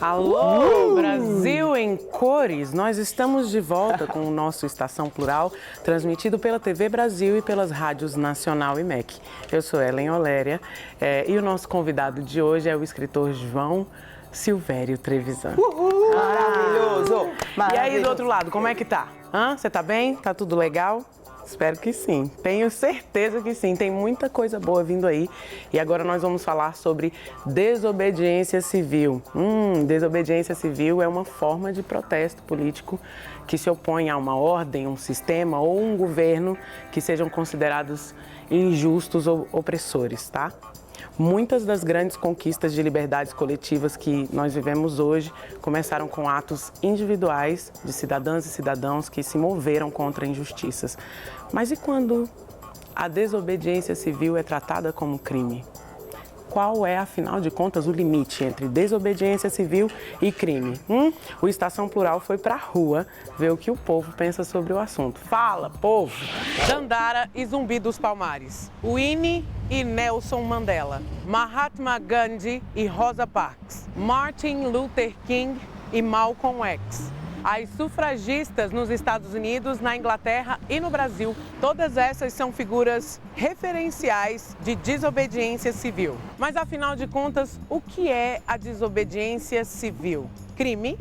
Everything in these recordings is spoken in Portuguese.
Alô, Brasil em cores! Nós estamos de volta com o nosso Estação Plural, transmitido pela TV Brasil e pelas rádios Nacional e MEC. Eu sou Ellen Oléria e o nosso convidado de hoje é o escritor João Silvério Trevisan. Uhul! Maravilhoso! E aí, do outro lado, como é que tá? Você tá bem? Tá tudo legal? Espero que sim. Tenho certeza que sim. Tem muita coisa boa vindo aí. E agora nós vamos falar sobre desobediência civil. Desobediência civil é uma forma de protesto político que se opõe a uma ordem, um sistema ou um governo que sejam considerados injustos ou opressores, tá? Muitas das grandes conquistas de liberdades coletivas que nós vivemos hoje começaram com atos individuais de cidadãs e cidadãos que se moveram contra injustiças. Mas e quando a desobediência civil é tratada como crime? Qual é, afinal de contas, o limite entre desobediência civil e crime? O Estação Plural foi pra rua ver o que o povo pensa sobre o assunto. Fala, povo! Dandara e Zumbi dos Palmares, Winnie e Nelson Mandela, Mahatma Gandhi e Rosa Parks, Martin Luther King e Malcolm X, as sufragistas nos Estados Unidos, na Inglaterra e no Brasil. Todas essas são figuras referenciais de desobediência civil. Mas, afinal de contas, o que é a desobediência civil? Crime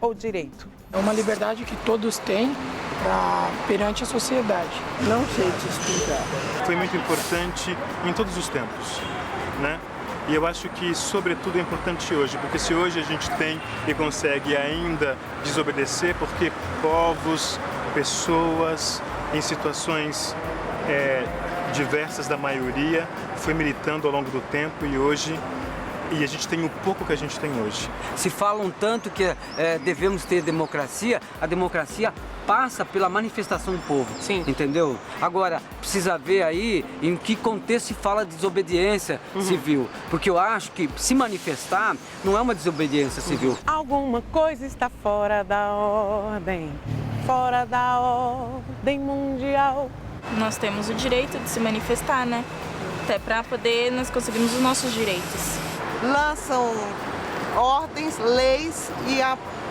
ou direito? É uma liberdade que todos têm perante a sociedade. Não sei te explicar. Foi muito importante em todos os tempos, né? E eu acho que, sobretudo, é importante hoje, porque se hoje a gente tem e consegue ainda desobedecer, porque povos, pessoas em situações diversas da maioria foi militando ao longo do tempo e a gente tem o pouco que a gente tem hoje. Se falam tanto que devemos ter democracia, a democracia passa pela manifestação do povo. Sim. Entendeu? Agora, precisa ver aí em que contexto se fala de desobediência civil. Porque eu acho que se manifestar não é uma desobediência civil. Alguma coisa está fora da ordem mundial. Nós temos o direito de se manifestar, né? Até para poder nós conseguirmos os nossos direitos. Lançam ordens, leis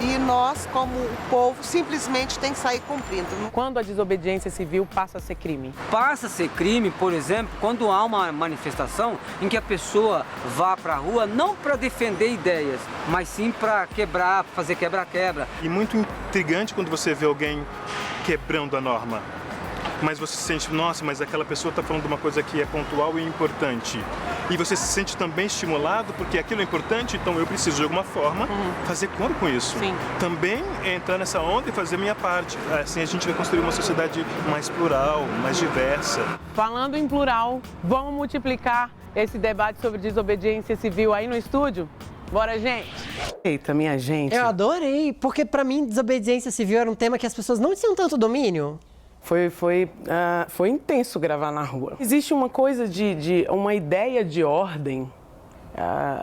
e nós, como o povo, simplesmente tem que sair cumprindo. Quando a desobediência civil passa a ser crime? Passa a ser crime, por exemplo, quando há uma manifestação em que a pessoa vá para a rua não para defender ideias, mas sim para quebrar, fazer quebra-quebra. E muito intrigante quando você vê alguém quebrando a norma. Mas você se sente, nossa, mas aquela pessoa está falando de uma coisa que é pontual e importante. E você se sente também estimulado porque aquilo é importante, então eu preciso de alguma forma fazer coro com isso. Sim. Também entrar nessa onda e fazer a minha parte. Assim a gente vai construir uma sociedade mais plural, mais diversa. Falando em plural, vamos multiplicar esse debate sobre desobediência civil aí no estúdio? Bora, gente! Eita, minha gente! Eu adorei, porque pra mim desobediência civil era um tema que as pessoas não tinham tanto domínio. Foi intenso gravar na rua. Existe uma coisa uma ideia de ordem,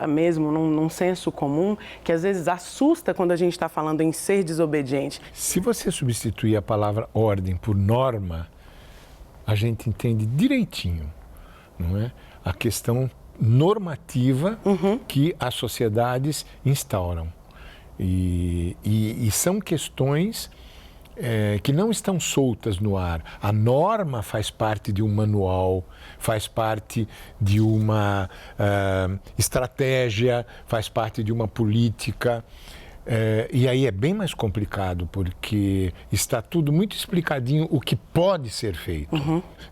mesmo num senso comum, que às vezes assusta quando a gente está falando em ser desobediente. Se você substituir a palavra ordem por norma, a gente entende direitinho, não é? A questão normativa que as sociedades instauram. E são questões que não estão soltas no ar. A norma faz parte de um manual, faz parte de uma estratégia, faz parte de uma política. E aí é bem mais complicado, porque está tudo muito explicadinho o que pode ser feito.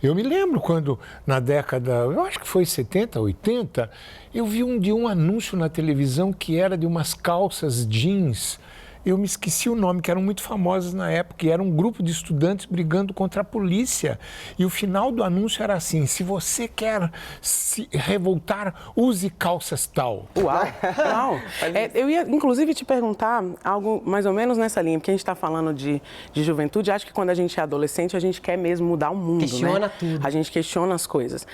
Eu me lembro quando, na década, eu acho que foi 70, 80, eu vi um anúncio na televisão que era de umas calças jeans. Eu me esqueci o nome, que eram muito famosas na época, e era um grupo de estudantes brigando contra a polícia. E o final do anúncio era assim: se você quer se revoltar, use calças tal. Uau! Uau. Eu ia, inclusive, te perguntar algo mais ou menos nessa linha, porque a gente está falando de juventude. Acho que quando a gente é adolescente, a gente quer mesmo mudar o mundo, Questiona né? tudo. A gente questiona as coisas.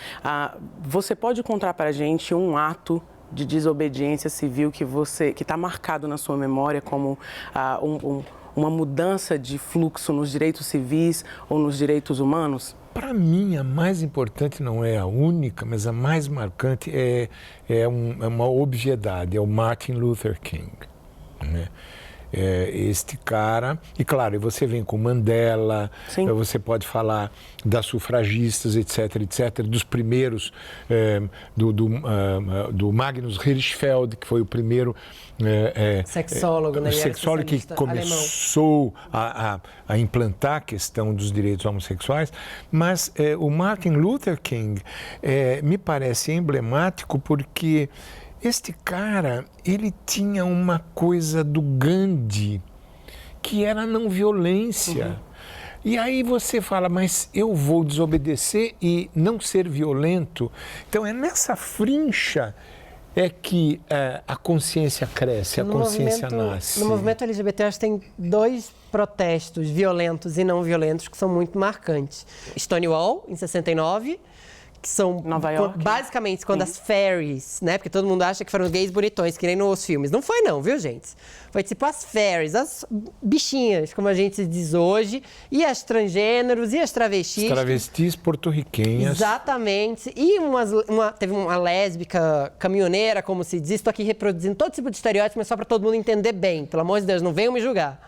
Você pode contar para a gente um ato de desobediência civil que está marcado na sua memória como uma mudança de fluxo nos direitos civis ou nos direitos humanos? Para mim, a mais importante não é a única, mas a mais marcante é uma obviedade, é o Martin Luther King. né? Este cara, e claro, você vem com Mandela, você pode falar das sufragistas, etc, dos primeiros, do Magnus Hirschfeld, que foi o primeiro sexólogo, né? Sexólogo que começou a implantar a questão dos direitos homossexuais, mas o Martin Luther King me parece emblemático porque este cara, ele tinha uma coisa do Gandhi, que era a não violência. E aí você fala, mas eu vou desobedecer e não ser violento? Então é nessa frincha que a consciência cresce, a consciência nasce. No movimento LGBT, acho que tem 2 protestos violentos e não violentos que são muito marcantes. Stonewall, em 69, que são Nova York, basicamente quando as fairies, né? Porque todo mundo acha que foram gays bonitões, que nem nos filmes. Não foi não, viu, gente? Foi tipo as fairies, as bichinhas, como a gente diz hoje, e as transgêneros, e as travestis. As travestis porto-riquenhas. Exatamente. E teve uma lésbica caminhoneira, como se diz. Estou aqui reproduzindo todo tipo de estereótipo, mas só para todo mundo entender bem. Pelo amor de Deus, não venham me julgar.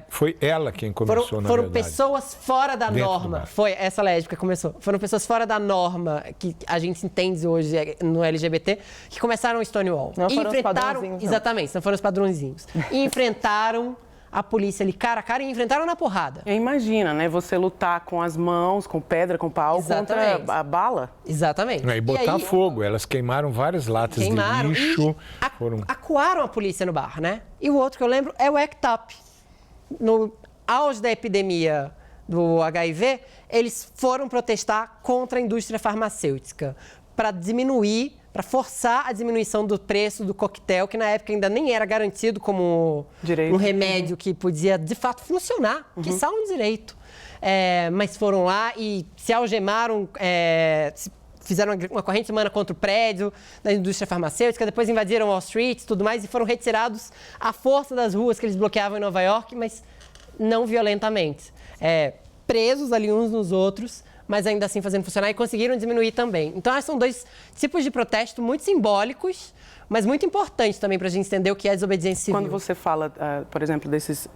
Foi ela quem começou, na verdade. Foram pessoas fora da norma. Foi essa lésbica que começou. Foram pessoas fora da norma que a gente entende hoje no LGBT que começaram o Stonewall. Não foram os padrõezinhos. Exatamente, não foram os padrõezinhos. E enfrentaram a polícia ali cara a cara e enfrentaram na porrada. Imagina, né? Você lutar com as mãos, com pedra, com pau, contra a bala. Exatamente. E botar fogo. Elas queimaram várias latas de lixo. Acuaram a polícia no bar, né? E o outro que eu lembro é o ACT UP. No auge da epidemia do HIV, eles foram protestar contra a indústria farmacêutica para forçar a diminuição do preço do coquetel, que na época ainda nem era garantido como um remédio que podia, de fato, funcionar, que só um direito. Mas foram lá e se algemaram, fizeram uma corrente humana contra o prédio da indústria farmacêutica, depois invadiram Wall Street e tudo mais, e foram retirados à força das ruas que eles bloqueavam em Nova York, mas não violentamente. Presos ali uns nos outros, mas ainda assim fazendo funcionar, e conseguiram diminuir também. Então, acho que são 2 tipos de protesto muito simbólicos, mas muito importantes também para a gente entender o que é desobediência civil. Quando você fala, por exemplo, desses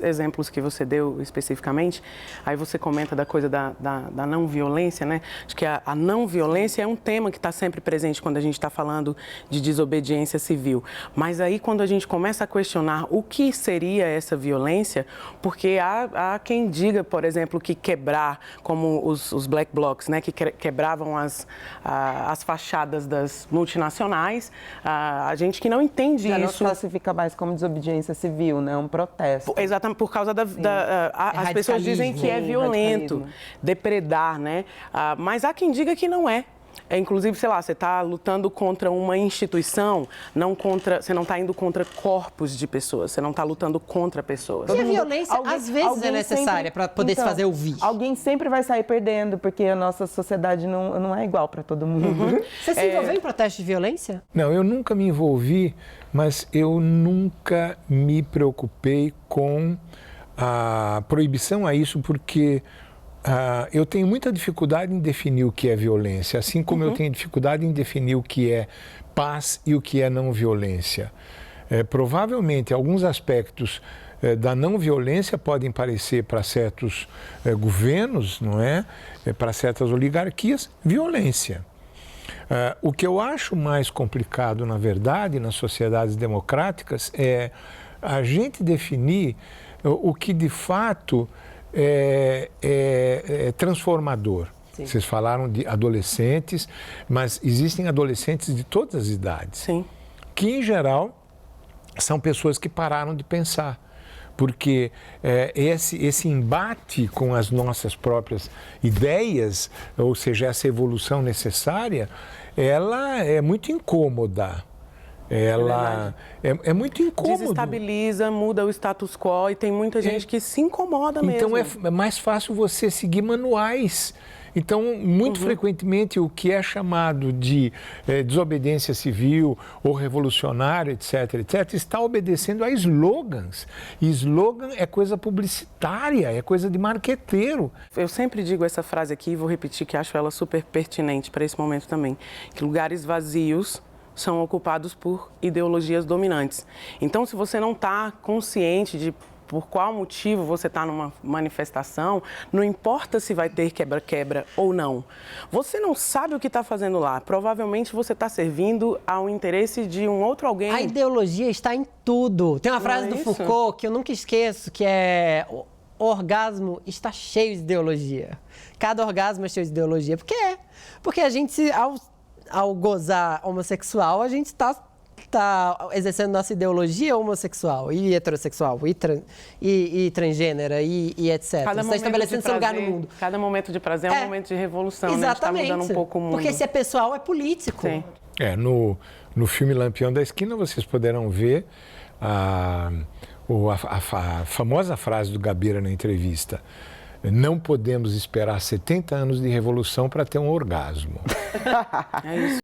exemplos que você deu especificamente, aí você comenta da coisa da não violência, né? Acho que a não violência é um tema que está sempre presente quando a gente está falando de desobediência civil. Mas aí, quando a gente começa a questionar o que seria essa violência, porque há quem diga, por exemplo, que quebrar, como os black blocs, né? Que quebravam as fachadas das multinacionais, a gente que não entende já isso. Já não se classifica mais como desobediência civil, né? Um protesto. Exatamente, por causa as pessoas dizem que é violento, depredar, né? Mas há quem diga que não é. Inclusive, sei lá, você está lutando contra uma instituição, você não está indo contra corpos de pessoas, você não está lutando contra pessoas. E a violência, às vezes, é necessária para poder se fazer ouvir. Alguém sempre vai sair perdendo, porque a nossa sociedade não é igual para todo mundo. Você se envolveu em protestos de violência? Não, eu nunca me envolvi, mas eu nunca me preocupei com a proibição a isso, porque eu tenho muita dificuldade em definir o que é violência, assim como eu tenho dificuldade em definir o que é paz e o que é não violência. Provavelmente, alguns aspectos da não violência podem parecer para certos governos, não é? Para certas oligarquias, violência. O que eu acho mais complicado, na verdade, nas sociedades democráticas é a gente definir o que de fato é transformador. Sim. Vocês falaram de adolescentes, mas existem adolescentes de todas as idades. Sim. Que, em geral, são pessoas que pararam de pensar. Porque esse embate com as nossas próprias ideias, ou seja, essa evolução necessária, ela é muito incômoda. Ela é muito incômodo. Desestabiliza, muda o status quo e tem muita gente que se incomoda mesmo. Então é mais fácil você seguir manuais. Então, muito frequentemente, o que é chamado de desobediência civil ou revolucionário, etc., está obedecendo a slogans. E slogan é coisa publicitária, é coisa de marqueteiro. Eu sempre digo essa frase aqui e vou repetir que acho ela super pertinente para esse momento também. Que lugares vazios são ocupados por ideologias dominantes. Então, se você não está consciente de por qual motivo você está numa manifestação, não importa se vai ter quebra-quebra ou não. Você não sabe o que está fazendo lá. Provavelmente você está servindo ao interesse de um outro alguém. A ideologia está em tudo. Tem uma frase do Foucault que eu nunca esqueço, que é: o orgasmo está cheio de ideologia. Cada orgasmo é cheio de ideologia. Por quê? Porque a gente, ao gozar homossexual, a gente está exercendo nossa ideologia homossexual e heterossexual e transgênera e etc. Você está estabelecendo seu lugar no mundo. Cada momento de prazer é um momento de revolução, exatamente. Né? Está mudando um pouco o mundo. Porque se é pessoal, é político. Sim. No filme Lampião da Esquina, vocês poderão ver a famosa frase do Gabeira na entrevista: não podemos esperar 70 anos de revolução para ter um orgasmo. É isso.